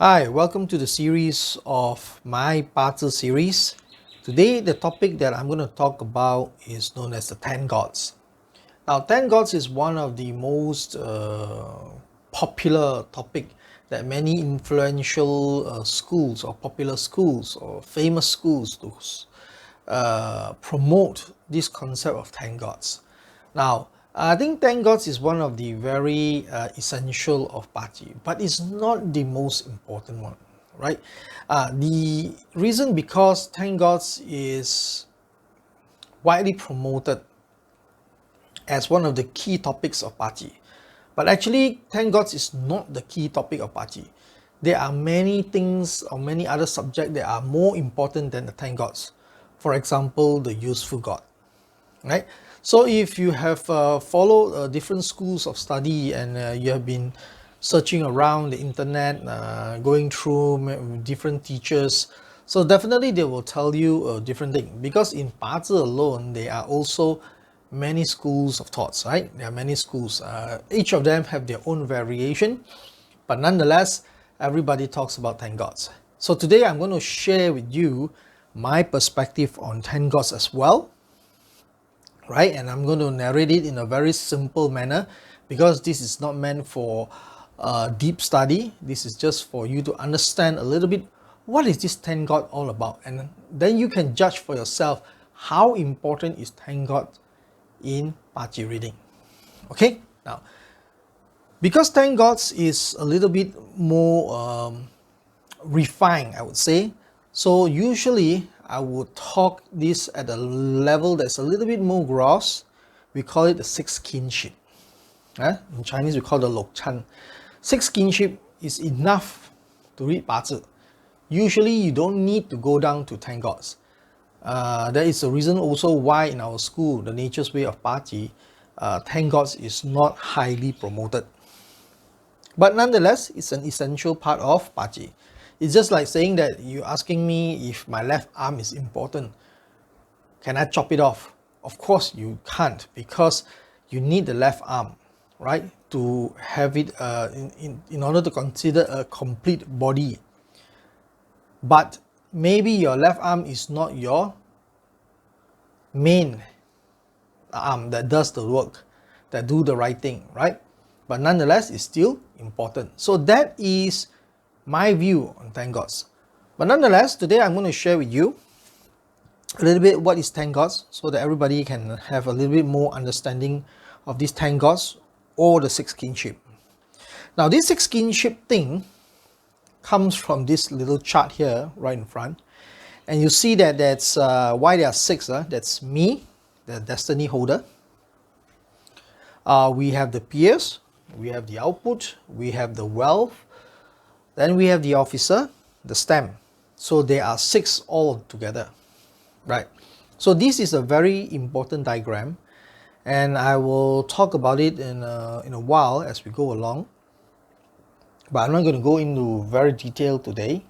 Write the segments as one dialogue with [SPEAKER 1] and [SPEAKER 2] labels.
[SPEAKER 1] Hi, welcome to the series of my BaZi series. Today, the topic that I'm going to talk about is known as the 10 Gods. Now, 10 Gods is one of the most popular topic that many influential schools or popular schools or famous schools promote this concept of 10 Gods. Now, I think 10 Gods is one of the very essential of BaZi, but it's not the most important one, right? The reason because 10 Gods is widely promoted as one of the key topics of BaZi. But actually, 10 Gods is not the key topic of BaZi. There are many things or many other subjects that are more important than the 10 Gods. For example, the useful God, right? So if you have followed different schools of study and you have been searching around the internet, going through different teachers, so definitely they will tell you a different thing, because in BaZi alone there are also many schools of thoughts, right? There are many schools, each of them have their own variation, but nonetheless everybody talks about 10 gods. So today I'm going to share with you my perspective on 10 gods as well, right? And I'm going to narrate it in a very simple manner, because this is not meant for deep study. This is just for you to understand a little bit what is this 10 God all about, and then you can judge for yourself how important is 10 God in BaZi reading. Okay, now because 10 Gods is a little bit more refined, I would say. So usually I would talk this at a level that's a little bit more gross. We call it the 6 kinship. In Chinese we call it the Lok Chan. 6 kinship is enough to read BaZi. Usually you don't need to go down to 10 gods. There is a reason also why in our school, the Nature's Way of BaZi, 10 gods is not highly promoted. But nonetheless, it's an essential part of BaZi. It's just like saying that you're asking me if my left arm is important. Can I chop it off? Of course you can't, because you need the left arm, right? To have it in order to consider a complete body. But maybe your left arm is not your main arm that does the work, that do the right thing, right? But nonetheless, it's still important. So that is my view on 10 gods. But nonetheless, today I'm going to share with you a little bit what is 10 gods, so that everybody can have a little bit more understanding of these 10 gods or the 6 kinship. Now this 6 kinship thing comes from this little chart here right in front, and you see that that's why there are 6. That's me, the destiny holder. We have the peers, we have the output, we have the wealth, then we have the officer, the stem. So there are 6 all together, right? So this is a very important diagram, and I will talk about it in a while as we go along. But I'm not going to go into very detail today.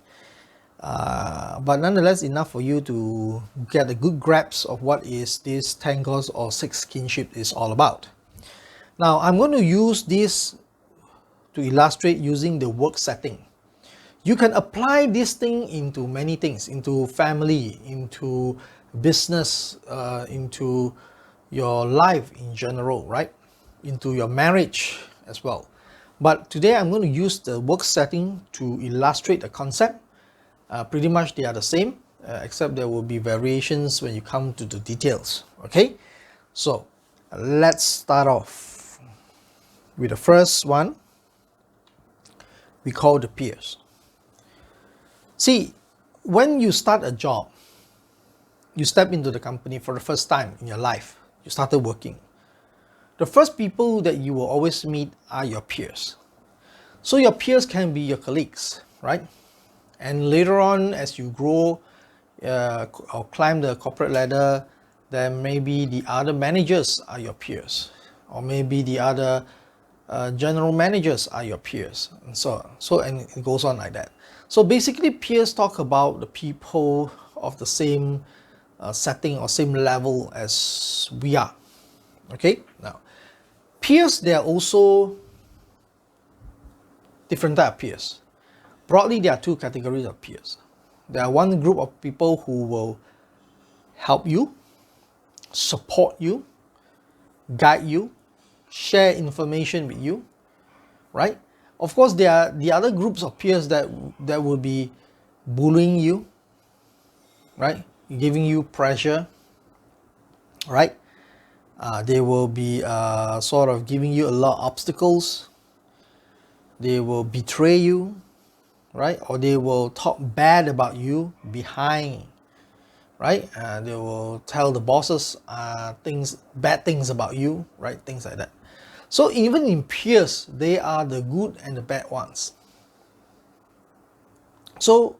[SPEAKER 1] But nonetheless, enough for you to get a good grasp of what is this 10 gods or 6 kinship is all about. Now, I'm going to use this to illustrate using the work setting. You can apply this thing into many things, into family, into business, into your life in general, right? Into your marriage as well. But today I'm going to use the work setting to illustrate the concept. Pretty much they are the same, except there will be variations when you come to the details. Okay, so let's start off with the first one. We call the peers. See, when you start a job, you step into the company for the first time in your life, you started working. The first people that you will always meet are your peers. So your peers can be your colleagues, right? And later on, as you grow or climb the corporate ladder, then maybe the other managers are your peers, or maybe the other general managers are your peers, and so on. So, and it goes on like that. So basically, peers talk about the people of the same setting or same level as we are. Okay, now peers, there are also different type of peers. broadly, there are two categories of peers. There are one group of people who will help you, support you, guide you, share information with you, right? Of course, there are the other groups of peers that will be bullying you, right? Giving you pressure, right? They will be sort of giving you a lot of obstacles. They will betray you, right? Or they will talk bad about you behind, right? They will tell the bosses bad things about you, right? Things like that. So even in peers, they are the good and the bad ones. So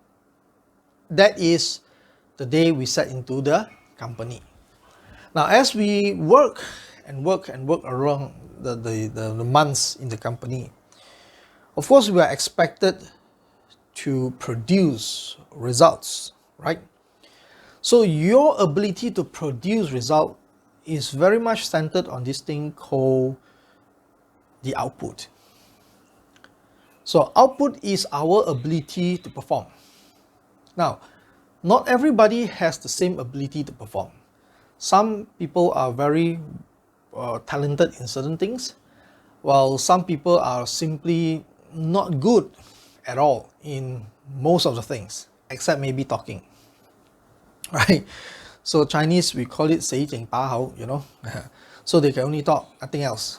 [SPEAKER 1] that is the day we set into the company. Now, as we work and work and work around the months in the company, of course, we are expected to produce results, right? So your ability to produce result is very much centered on this thing called the output. So output is our ability to perform. Now, not everybody has the same ability to perform. Some people are very talented in certain things, while some people are simply not good at all in most of the things, except maybe talking, right? So Chinese, we call it 水井拔喉, you know, so they can only talk, nothing else.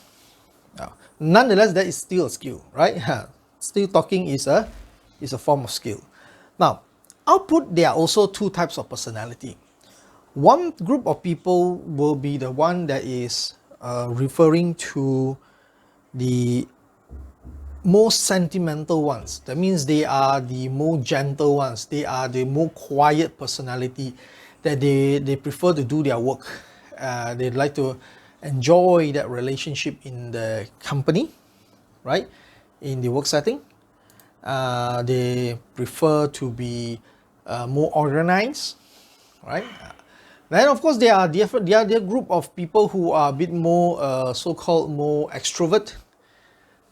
[SPEAKER 1] Nonetheless, that is still a skill, right? Still talking is a form of skill. Now, output, there are also two types of personality. One group of people will be the one that is referring to the most sentimental ones. That means they are the more gentle ones. They are the more quiet personality, that they prefer to do their work. They like to enjoy that relationship in the company, right? In the work setting. They prefer to be more organized, right? Then of course there are the other group of people who are a bit more so-called more extrovert.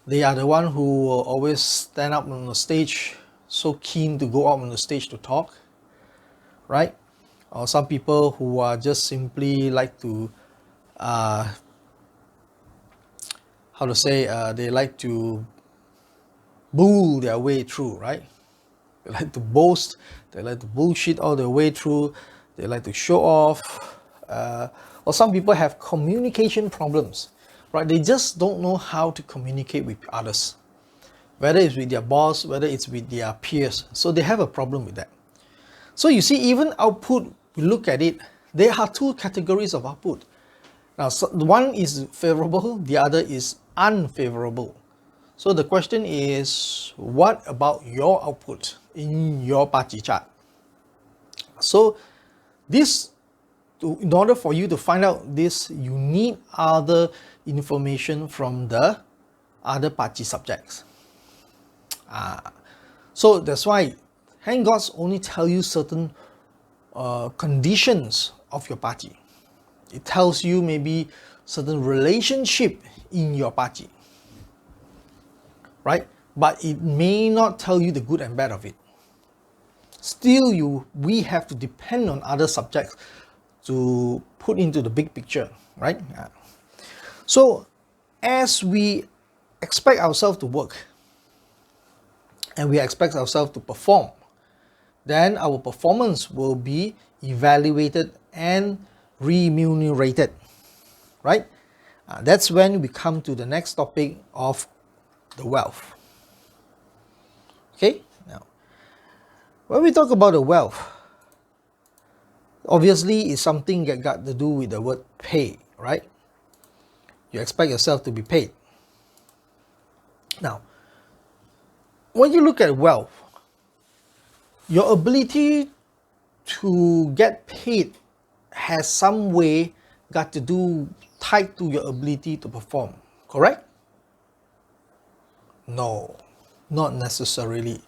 [SPEAKER 1] They are the one who will always stand up on the stage, so keen to go out on the stage to talk, right? Or some people who are just simply like to they like to bull their way through, right? They like to boast, they like to bullshit all the way through, they like to show off, or some people have communication problems, right? They just don't know how to communicate with others, whether it's with their boss, whether it's with their peers. So they have a problem with that. So you see, even output, we look at it, there are two categories of output. Now, so one is favorable, the other is unfavorable. So the question is, what about your output in your BaZi chart? So in order for you to find out this, you need other information from the other BaZi subjects. So that's why hand gods only tell you certain conditions of your BaZi. It tells you maybe certain relationship in your BaZi, right? But it may not tell you the good and bad of it. Still, we have to depend on other subjects to put into the big picture, right? So as we expect ourselves to work and we expect ourselves to perform, then our performance will be evaluated and remunerated, right? That's when we come to the next topic of the wealth. Okay, now when we talk about the wealth, obviously it's something that got to do with the word pay, right? You expect yourself to be paid. Now, when you look at wealth, your ability to get paid has some way got to do tied to your ability to perform, correct? No, not necessarily.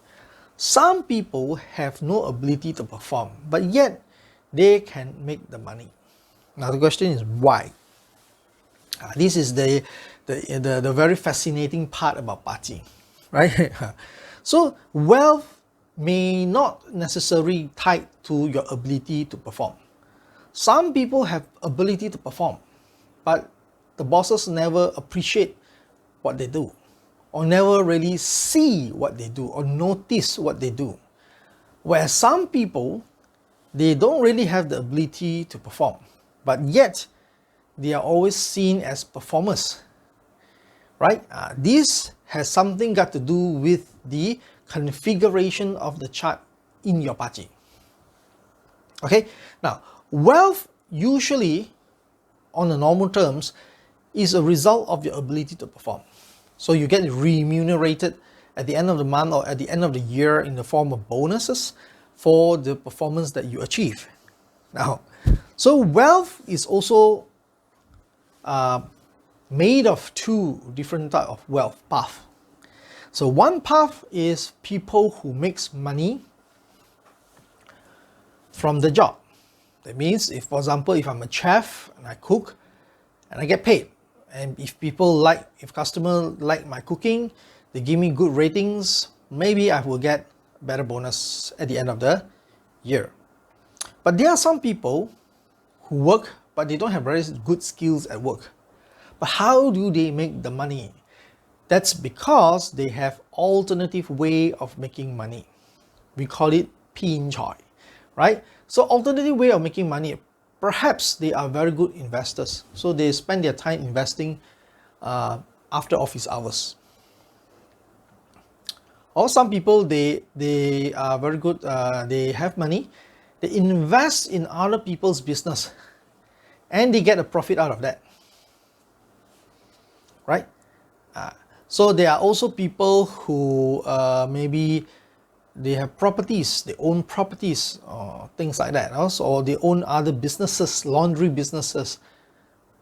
[SPEAKER 1] Some people have no ability to perform, but yet they can make the money. Now the question is why? This is the very fascinating part about BaZi, right? So wealth may not necessarily tied to your ability to perform. Some people have ability to perform, but the bosses never appreciate what they do, or never really see what they do, or notice what they do. Whereas some people, they don't really have the ability to perform, but yet they are always seen as performers, right? This has something got to do with the configuration of the chart in your bazi. Okay, now wealth usually, on the normal terms, is a result of your ability to perform. So you get remunerated at the end of the month or at the end of the year in the form of bonuses for the performance that you achieve. Now, so wealth is also made of two different types of wealth path. So one path is people who makes money from the job. That means, if, for example, if I'm a chef and I cook and I get paid, and if customers like my cooking, they give me good ratings, maybe I will get better bonus at the end of the year. But there are some people who work, but they don't have very good skills at work. But how do they make the money? That's because they have alternative way of making money. We call it pin choi, right? So alternative way of making money, perhaps they are very good investors. So they spend their time investing after office hours. Or some people, they are very good, they have money, they invest in other people's business and they get a profit out of that, right? So there are also people who maybe they have properties, they own properties or things like that, also, or they own other businesses, laundry businesses,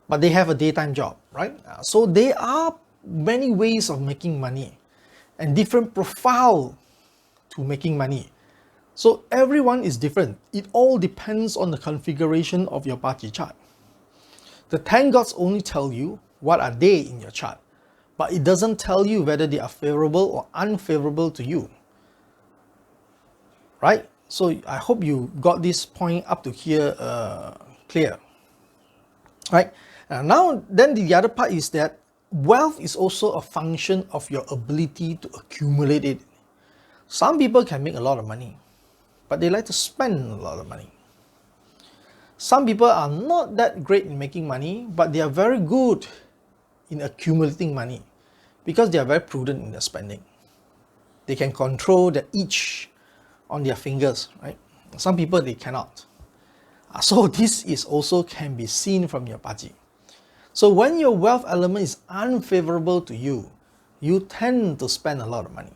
[SPEAKER 1] but they have a daytime job, right? So there are many ways of making money and different profile to making money. So everyone is different. It all depends on the configuration of your bazi chart. The 10 gods only tell you what are they in your chart, but it doesn't tell you whether they are favorable or unfavorable to you, right? So I hope you got this point up to here clear, right? Now then the other part is that wealth is also a function of your ability to accumulate it. Some people can make a lot of money, but they like to spend a lot of money. Some people are not that great in making money, but they are very good in accumulating money because they are very prudent in their spending. They can control the itch on their fingers, right? Some people, they cannot. So this is also can be seen from your bazi. So when your wealth element is unfavorable to you, you tend to spend a lot of money,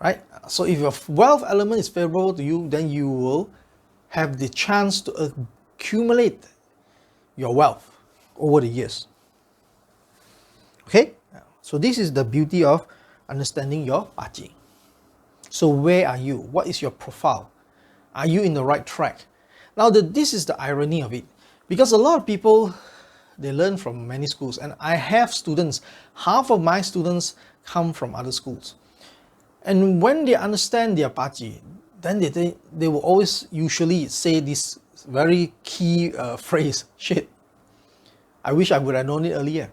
[SPEAKER 1] right? So if your wealth element is favorable to you, then you will have the chance to accumulate your wealth over the years. Okay, so this is the beauty of understanding your bazi. So where are you? What is your profile? Are you in the right track? Now this is the irony of it, because a lot of people, they learn from many schools, and I have students, half of my students come from other schools, and when they understand their bazi, then they will always usually say this very key phrase, shit, I wish I would have known it earlier,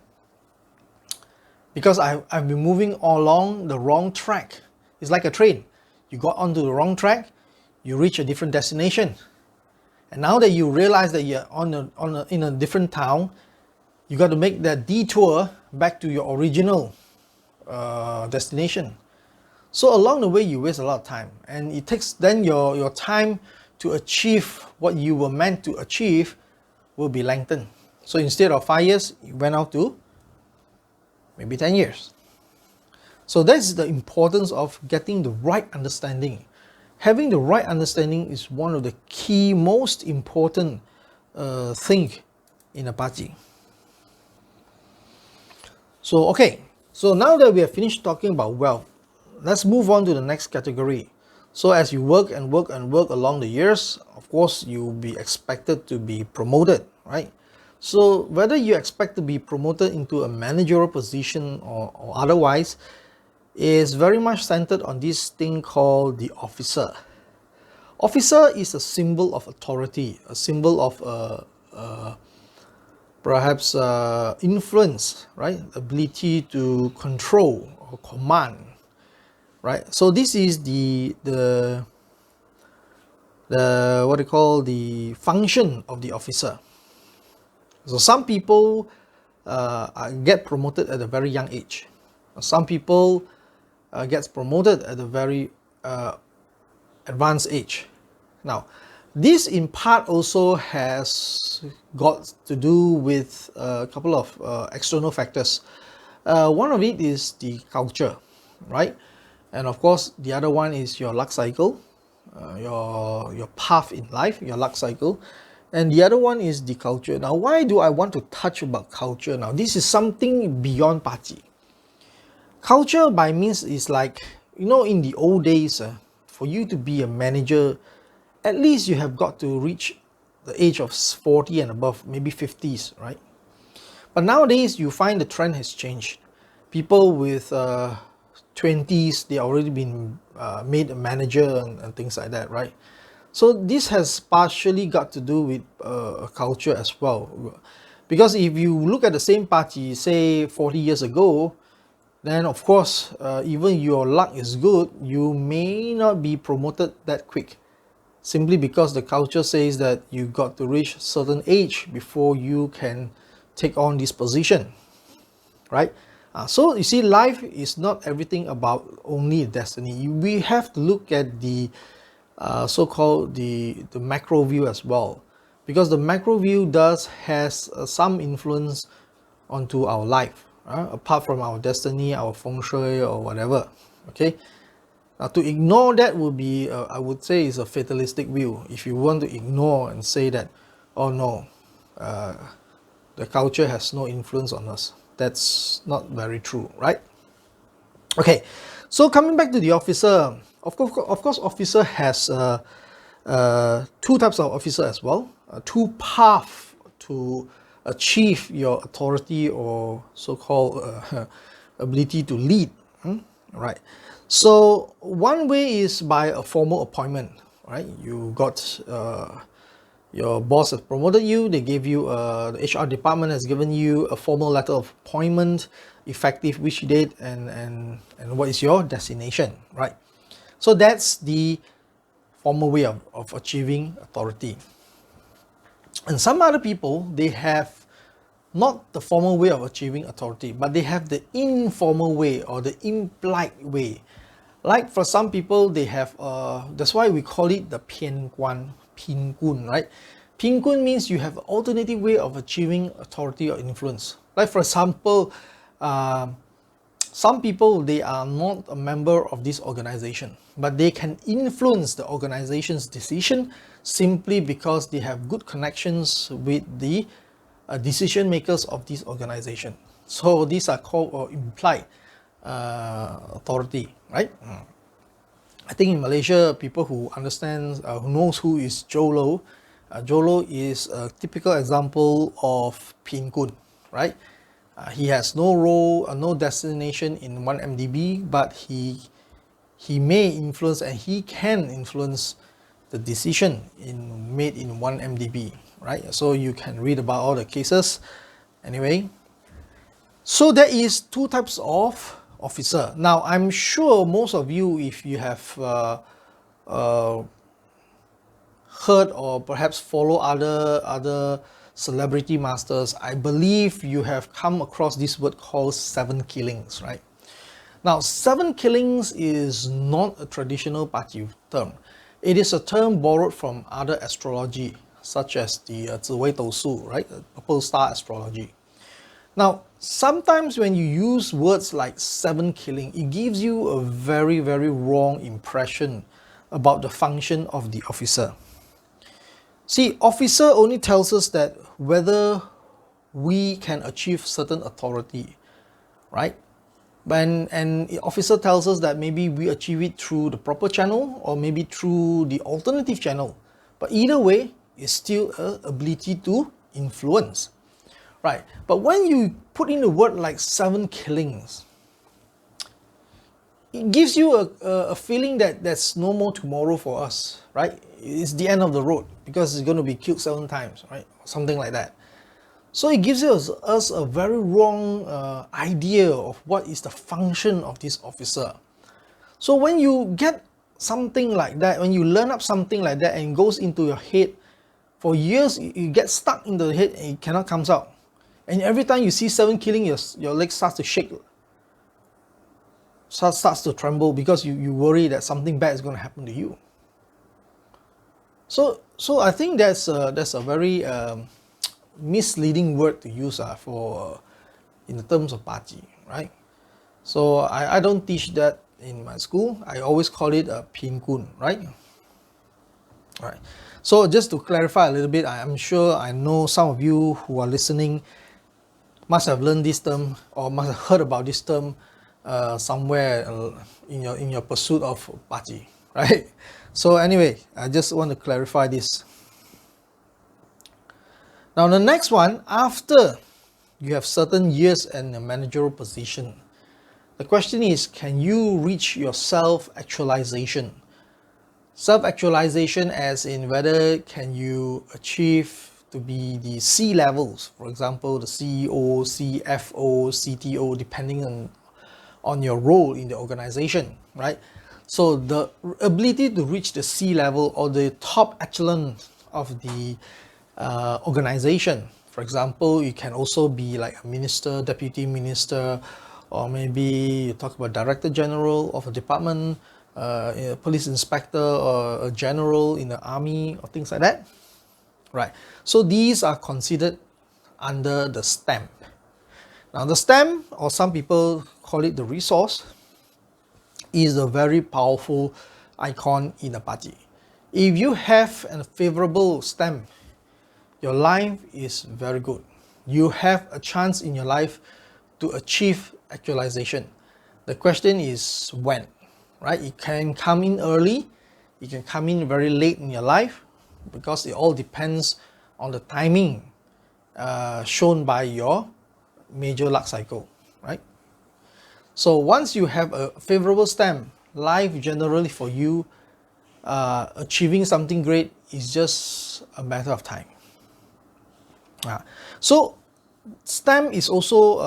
[SPEAKER 1] because I've been moving along the wrong track. It's like a train. You got onto the wrong track, you reach a different destination, and now that you realize that you're in a different town, you got to make that detour back to your original destination. So along the way, you waste a lot of time, and it takes then your time to achieve what you were meant to achieve will be lengthened. So instead of 5 years, you went out to maybe 10 years. So that's the importance of getting the right understanding. Having the right understanding is one of the key, most important thing in a bazi. So okay, so now that we have finished talking about wealth, let's move on to the next category. So as you work and work and work along the years, of course, you'll be expected to be promoted, right? So whether you expect to be promoted into a managerial position or otherwise, is very much centered on this thing called the officer. Officer is a symbol of authority, a symbol of perhaps influence, right? Ability to control or command, right? So this is the what they call the function of the officer. So some people get promoted at a very young age. Some people gets promoted at a very advanced age. Now, this in part also has got to do with a couple of external factors. One of it is the culture, right? And of course, the other one is your luck cycle, your path in life, your luck cycle. And the other one is the culture. Now, why do I want to touch about culture now? This is something beyond party. Culture by means is like, you know, in the old days, for you to be a manager, at least you have got to reach the age of 40 and above, maybe 50s, right? But nowadays, you find the trend has changed. People with 20s, they already been made a manager and things like that, right? So this has partially got to do with culture as well. Because if you look at the same party, say 40 years ago, then of course, even your luck is good, you may not be promoted that quick. Simply because the culture says that you got to reach a certain age before you can take on this position, right? So you see, life is not everything about only destiny. We have to look at the so-called the macro view as well, because the macro view does has some influence onto our life, apart from our destiny, our feng shui or whatever. Okay, now to ignore that would be I would say is a fatalistic view. If you want to ignore and say that, oh no, the culture has no influence on us, that's not very true, right? Okay, so coming back to the officer, of course, officer has two types of officer as well, two paths to achieve your authority or so-called ability to lead, right? So one way is by a formal appointment, right? You got your boss has promoted you, they gave you the HR department has given you a formal letter of appointment, effective which date and what is your destination, right? So that's the formal way of achieving authority. And some other people, they have not the formal way of achieving authority, but they have the informal way or the implied way. Like for some people, they have that's why we call it the 偏官, right? 偏官 means you have an alternative way of achieving authority or influence. Like for example, some people, they are not a member of this organization, but they can influence the organization's decision simply because they have good connections with the decision makers of this organization. So these are called or implied authority, right? I think in Malaysia, people who understand, who knows who is Jolo, Jolo is a typical example of Pin Kun, right? He has no role, no destination in 1MDB, but he may influence and he can influence the decision made in 1MDB, right? So you can read about all the cases. Anyway, so there is two types of officer. Now I'm sure most of you, if you have heard or perhaps follow other celebrity masters, I believe you have come across this word called 7 killings, right? Now 7 killings is not a traditional party term. It is a term borrowed from other astrology, such as the 紫微斗数, right? Purple star astrology. Now, sometimes when you use words like 7 killing, it gives you a very, very wrong impression about the function of the officer. See, officer only tells us that whether we can achieve certain authority, right? And officer tells us that maybe we achieve it through the proper channel or maybe through the alternative channel. But either way, it's still an ability to influence, right? But when you put in a word like 7 killings, it gives you a feeling that there's no more tomorrow for us, right? It's the end of the road because it's going to be killed 7 times, right? Something like that. So it gives us a very wrong idea of what is the function of this officer. So when you get something like that, when you learn up something like that and it goes into your head, for years you get stuck in the head and it cannot comes out. And every time you see 7 killing, your leg starts to shake, starts to tremble because you worry that something bad is going to happen to you. So I think that's a very misleading word to use for in the terms of BaZi, right? So I don't teach that in my school. I always call it a Pin-kun, right? All right. So just to clarify a little bit, I'm sure I know some of you who are listening must have learned this term or must have heard about this term somewhere in your pursuit of BaZi, right? So anyway, I just want to clarify this. Now the next one, after you have certain years in a managerial position, the question is, can you reach your self-actualization? Self-actualization as in whether can you achieve to be the C levels, for example, the CEO, CFO, CTO, depending on your role in the organization, right? So the ability to reach the C level or the top echelon of the organization. For example, you can also be like a minister, deputy minister, or maybe you talk about director general of a department, a police inspector, or a general in the army, or things like that. Right. So these are considered under the stamp. Now the stamp, or some people call it the resource, is a very powerful icon in a BaZi. If you have a favorable stamp, your life is very good. You have a chance in your life to achieve actualization. The question is when, right? It can come in early, it can come in very late in your life, because it all depends on the timing shown by your major luck cycle, right? So once you have a favorable stamp, life generally for you, achieving something great is just a matter of time. So stamp is also,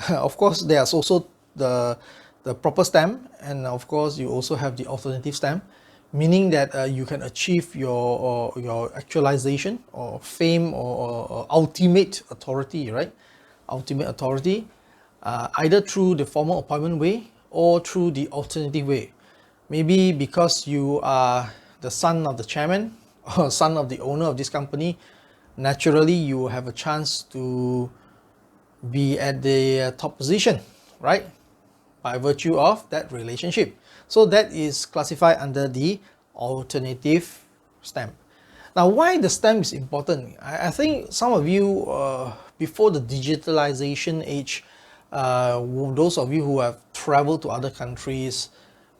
[SPEAKER 1] of course, there's also the proper stamp, and of course you also have the alternative stamp, meaning that you can achieve your actualization or fame or ultimate authority, right? Ultimate authority, either through the formal appointment way or through the alternative way. Maybe because you are the son of the chairman or son of the owner of this company, naturally you have a chance to be at the top position, right? By virtue of that relationship. So that is classified under the alternative stamp. Now, why the stamp is important? I think some of you, before the digitalization age, those of you who have traveled to other countries,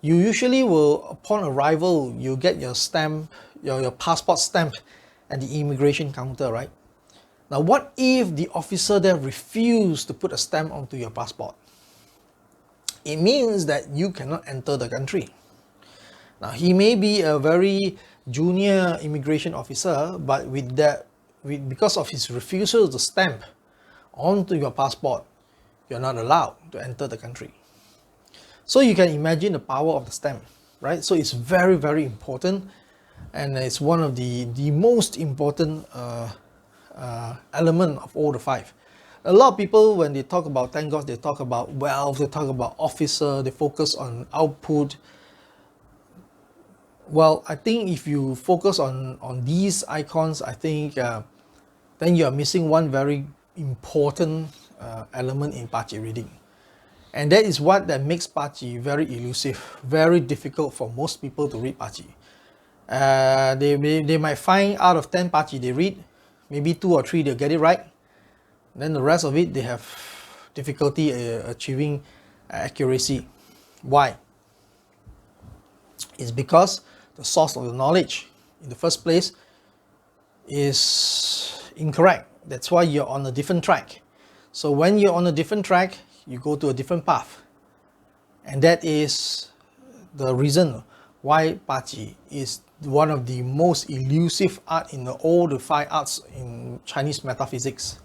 [SPEAKER 1] you usually will, upon arrival, you get your stamp, your passport stamp at the immigration counter, right? Now, what if the officer there refused to put a stamp onto your passport? It means that you cannot enter the country. Now, he may be a very junior immigration officer, but because of his refusal to stamp onto your passport, you're not allowed to enter the country. So you can imagine the power of the stamp, right? So it's very, very important, and it's one of the most important element of all the 5. A lot of people, when they talk about 10 gods, they talk about wealth, they talk about officer, they focus on output. Well, I think if you focus on these icons, I think then you are missing one very important element in BaZi reading. And that is what that makes BaZi very elusive, very difficult for most people to read BaZi. They might find out of 10 BaZi they read, maybe 2 or 3 they'll get it right. Then the rest of it, they have difficulty achieving accuracy. Why? It's because the source of the knowledge in the first place is incorrect. That's why you're on a different track. So when you're on a different track, you go to a different path. And that is the reason why BaZi is one of the most elusive art in all the 5 arts in Chinese metaphysics,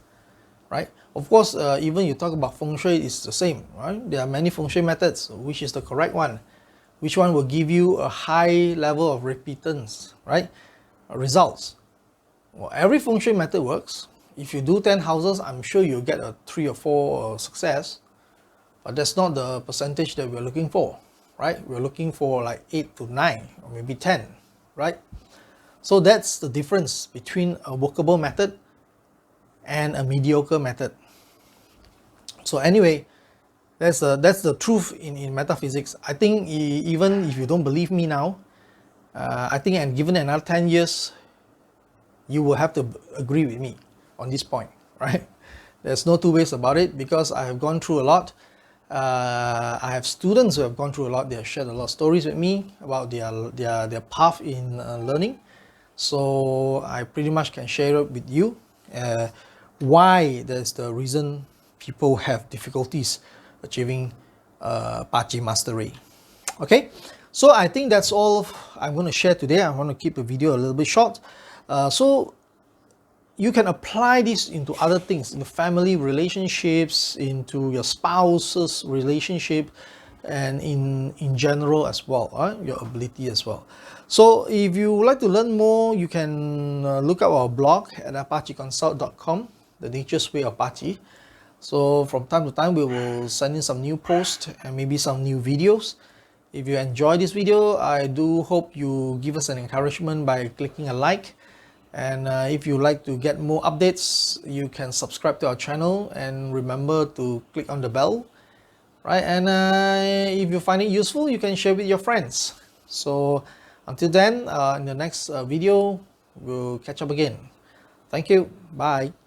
[SPEAKER 1] right? Of course, even you talk about feng shui, it's the same, right? There are many feng shui methods. Which is the correct one? Which one will give you a high level of repentance, right? Results. Well, every feng shui method works. If you do 10 houses, I'm sure you'll get a 3 or 4 success, but that's not the percentage that we're looking for, right? We're looking for like 8 to 9 or maybe 10, right? So that's the difference between a workable method and a mediocre method. So anyway, that's the truth in metaphysics. I think even if you don't believe me now, I think, and given another 10 years, you will have to agree with me on this point, right? There's no two ways about it, because I have gone through a lot. I have students who have gone through a lot. They have shared a lot of stories with me about their path in learning. So I pretty much can share it with you why that's the reason people have difficulties achieving BaZi mastery. Okay, so I think that's all I'm going to share today. I want to keep the video a little bit short. So you can apply this into other things, in the family relationships, into your spouse's relationship, and in general as well, your ability as well. So if you would like to learn more, you can look up our blog at apacheconsult.com, The Nature's Way of BaZi. So from time to time, we will send in some new posts and maybe some new videos. If you enjoy this video, I do hope you give us an encouragement by clicking a like. And if you like to get more updates, you can subscribe to our channel, and remember to click on the bell, right? And if you find it useful, you can share with your friends. So until then, in the next video, we'll catch up again. Thank you. Bye.